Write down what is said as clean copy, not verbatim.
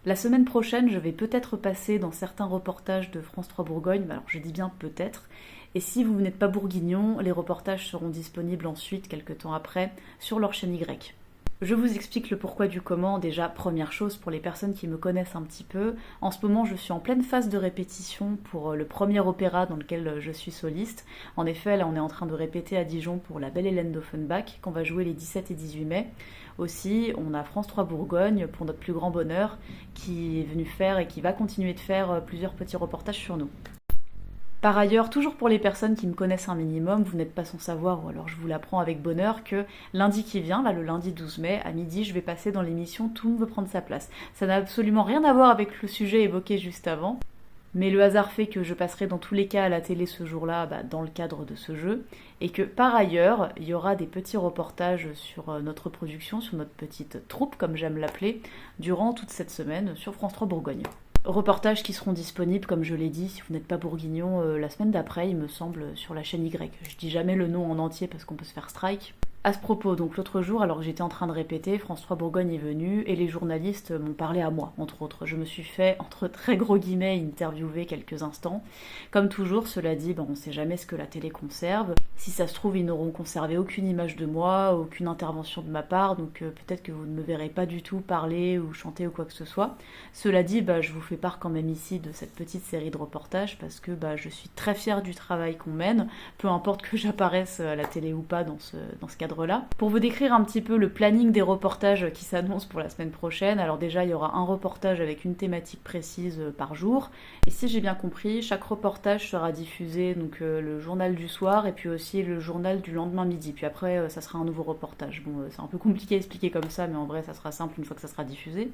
La semaine prochaine, je vais peut-être passer dans certains reportages de France 3 Bourgogne, alors je dis bien peut-être, et si vous n'êtes pas bourguignon, les reportages seront disponibles ensuite, quelques temps après, sur leur chaîne Y. Je vous explique le pourquoi du comment. Déjà, première chose, pour les personnes qui me connaissent un petit peu, en ce moment je suis en pleine phase de répétition pour le premier opéra dans lequel je suis soliste. En effet, là on est en train de répéter à Dijon pour La Belle Hélène d'Offenbach, qu'on va jouer les 17 et 18 mai. Aussi, on a France 3 Bourgogne, pour notre plus grand bonheur, qui est venu faire et qui va continuer de faire plusieurs petits reportages sur nous. Par ailleurs, toujours pour les personnes qui me connaissent un minimum, vous n'êtes pas sans savoir, ou alors je vous l'apprends avec bonheur, que lundi qui vient, là le lundi 12 mai, à midi, je vais passer dans l'émission Tout le monde veut prendre sa place. Ça n'a absolument rien à voir avec le sujet évoqué juste avant, mais le hasard fait que je passerai dans tous les cas à la télé ce jour-là, dans le cadre de ce jeu, et que par ailleurs, il y aura des petits reportages sur notre production, sur notre petite troupe, comme j'aime l'appeler, durant toute cette semaine sur France 3 Bourgogne. Reportages qui seront disponibles, comme je l'ai dit, si vous n'êtes pas bourguignon, la semaine d'après, il me semble, sur la chaîne Y. Je dis jamais le nom en entier parce qu'on peut se faire strike. À ce propos, donc l'autre jour, alors que j'étais en train de répéter, France 3 Bourgogne est venu et les journalistes m'ont parlé à moi, entre autres. Je me suis fait, entre très gros guillemets, interviewer quelques instants. Comme toujours, cela dit, on ne sait jamais ce que la télé conserve. Si ça se trouve, ils n'auront conservé aucune image de moi, aucune intervention de ma part, donc peut-être que vous ne me verrez pas du tout parler ou chanter ou quoi que ce soit. Cela dit, je vous fais part quand même ici de cette petite série de reportages parce que je suis très fière du travail qu'on mène, peu importe que j'apparaisse à la télé ou pas dans ce cadre-là. Pour vous décrire un petit peu le planning des reportages qui s'annoncent pour la semaine prochaine, alors déjà il y aura un reportage avec une thématique précise par jour, et si j'ai bien compris, chaque reportage sera diffusé donc le journal du soir et puis aussi le journal du lendemain midi, puis après ça sera un nouveau reportage. Bon, c'est un peu compliqué à expliquer comme ça, mais en vrai ça sera simple une fois que ça sera diffusé.